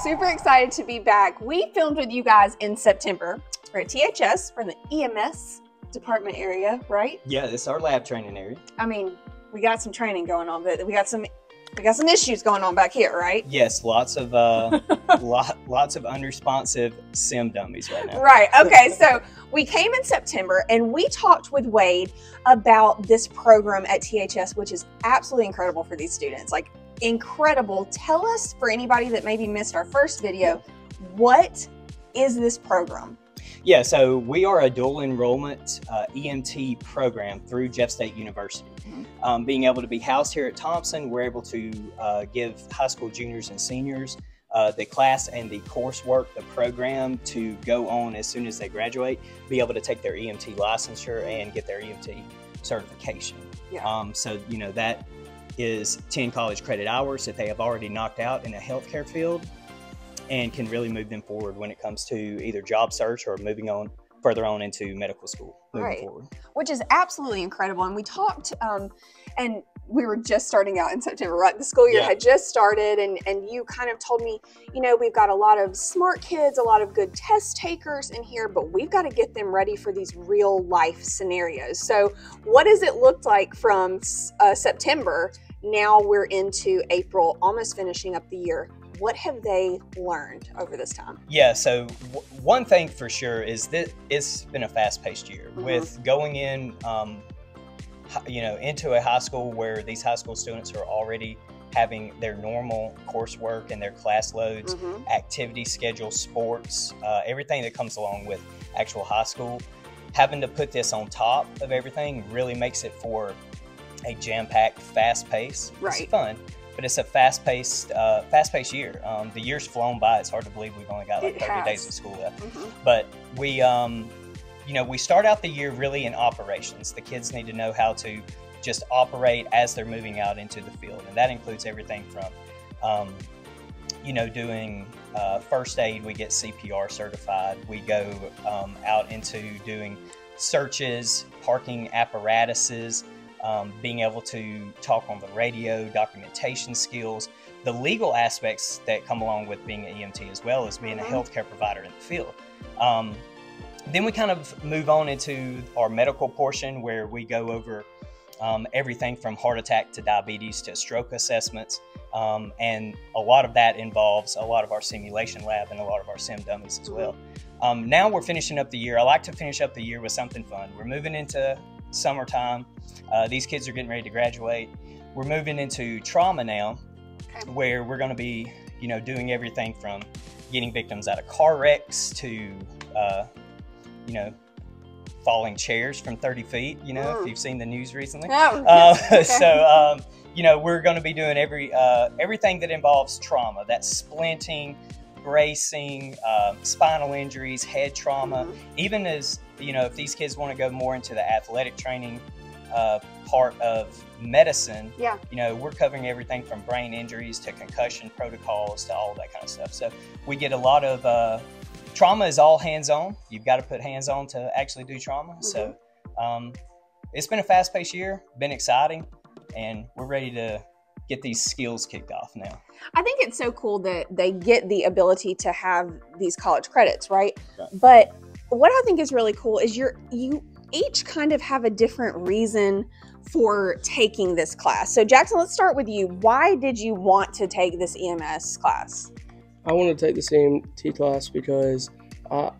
super excited to be back. We filmed with you guys in September. We're at THS, we're in the EMS department area, right? Yeah, this is our lab training area. I mean, we got some training going on, but we got some issues going on back here, right? Yes, lots of lots of unresponsive sim dummies right now. Right. Okay. So we came in September and we talked with Wade about this program at THS, which is absolutely incredible for these students. Like, incredible. Tell us, for anybody that maybe missed our first video, what is this program? Yeah, so we are a dual enrollment EMT program through Jeff State University. Mm-hmm. Being able to be housed here at Thompson, we're able to give high school juniors and seniors the class and the coursework, the program to go on as soon as they graduate, be able to take their EMT licensure and get their EMT certification. Yeah. So, you know, that is 10 college credit hours that they have already knocked out in the healthcare field, and can really move them forward when it comes to either job search or moving on further on into medical school moving forward. Which is absolutely incredible. And we talked, and we were just starting out in September, right? The school year had just started, and you kind of told me, you know, we've got a lot of smart kids, a lot of good test takers in here, but we've got to get them ready for these real life scenarios. So what does it look like from September? Now we're into April, almost finishing up the year. What have they learned over this time? Yeah, so one thing for sure is that it's been a fast-paced year. Mm-hmm. With going in, you know, into a high school where these high school students are already having their normal coursework and their class loads, Mm-hmm. activity schedule, sports, everything that comes along with actual high school. Having to put this on top of everything really makes it for a jam-packed, fast pace. Right. It's fun, but it's a fast-paced year. The year's flown by. It's hard to believe we've only got like 30 days of school left. Mm-hmm. But we, you know, we start out the year really in operations. The kids need to know how to just operate as they're moving out into the field, and that includes everything from, you know, doing first aid. We get CPR certified. We go out into doing searches, parking apparatuses, being able to talk on the radio, documentation skills, the legal aspects that come along with being an EMT, as well as being a healthcare provider in the field. Then we kind of move on into our medical portion, where we go over everything from heart attack to diabetes to stroke assessments. And a lot of that involves a lot of our simulation lab and a lot of our sim dummies as well. Now we're finishing up the year. I like to finish up the year with something fun. We're moving into summertime. These kids are getting ready to graduate. We're moving into trauma now, where we're going to be, you know, doing everything from getting victims out of car wrecks to, you know, falling chairs from 30 feet, you know, if you've seen the news recently. So, you know, we're going to be doing everything that involves trauma. That's splinting, bracing, spinal injuries, head trauma, even as, you know, if these kids want to go more into the athletic training part of medicine, you know, we're covering everything from brain injuries to concussion protocols to all that kind of stuff. So we get a lot of trauma is all hands-on. You've got to put hands-on to actually do trauma. So it's been a fast-paced year, been exciting, and we're ready to get these skills kicked off now. I think it's so cool that they get the ability to have these college credits, right? But what I think is really cool is you each kind of have a different reason for taking this class. So Jackson, let's start with you. Why did you want to take this EMS class? I want to take the EMT class because I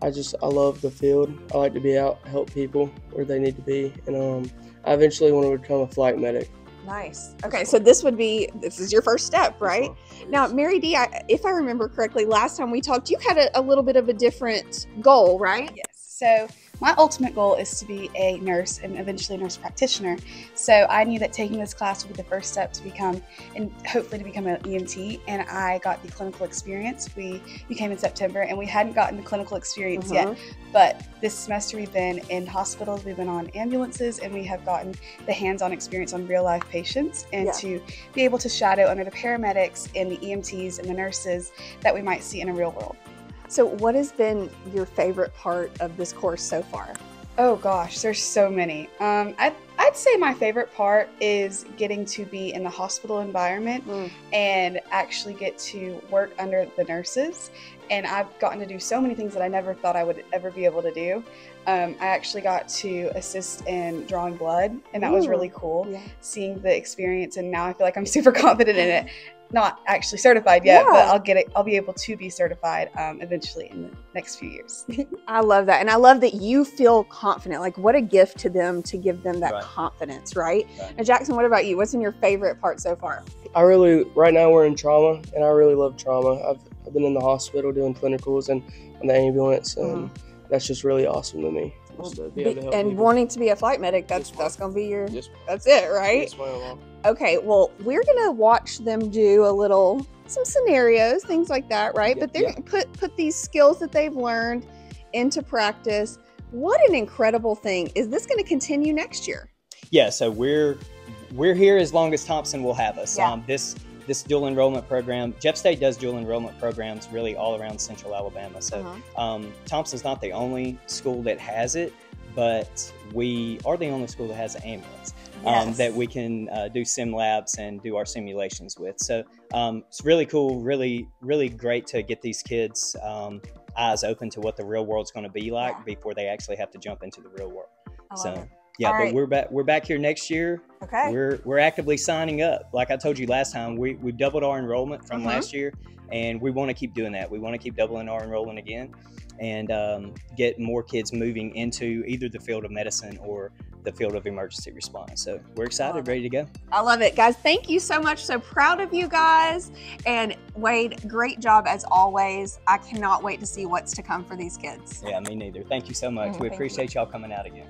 love the field. I like to be out, help people where they need to be, and I eventually want to become a flight medic. Nice. Okay, so this is your first step, right? Now, Mary D, if I remember correctly, last time we talked, you had a little bit of a different goal, right? Yes. So my ultimate goal is to be a nurse and eventually a nurse practitioner. So I knew that taking this class would be the first step to become, and hopefully to become an EMT. And I got the clinical experience. We came in September and we hadn't gotten the clinical experience yet. But this semester we've been in hospitals, we've been on ambulances, and we have gotten the hands-on experience on real life patients, and to be able to shadow under the paramedics and the EMTs and the nurses that we might see in a real world. So what has been your favorite part of this course so far? Oh gosh, there's so many. I'd I'd say my favorite part is getting to be in the hospital environment and actually get to work under the nurses. And I've gotten to do so many things that I never thought I would ever be able to do. I actually got to assist in drawing blood, and that was really cool, seeing the experience. And now I feel like I'm super confident in it. Not actually certified yet, but I'll be able to be certified eventually in the next few years. I love that. And I love that you feel confident. Like, what a gift to them to give them that confidence, right? Now, Jackson, what about you? What's been your favorite part so far? Right now we're in trauma, and I really love trauma. I've been in the hospital doing clinicals and on the ambulance, and that's just really awesome to me. And wanting to be a flight medic, that's going to be your, that's it, right? Okay, well, we're going to watch them do some scenarios, things like that, right? But they're going to put these skills that they've learned into practice. What an incredible thing. Is this going to continue next year? Yeah, so we're here as long as Thompson will have us. This dual enrollment program, Jeff State does dual enrollment programs really all around central Alabama. So Thompson's not the only school that has it, but we are the only school that has an ambulance that we can do sim labs and do our simulations with. So it's really cool, really, really great to get these kids eyes open to what the real world's going to be like before they actually have to jump into the real world. So yeah, but we're back here next year. Okay. We're actively signing up. Like I told you last time, we doubled our enrollment from last year, and we want to keep doing that. We want to keep doubling our enrollment again, and get more kids moving into either the field of medicine or the field of emergency response. So we're excited, ready to go. I love it, guys. Thank you so much. So proud of you guys. And Wade, great job as always. I cannot wait to see what's to come for these kids. Yeah, me neither. Thank you so much. We appreciate y'all coming out again.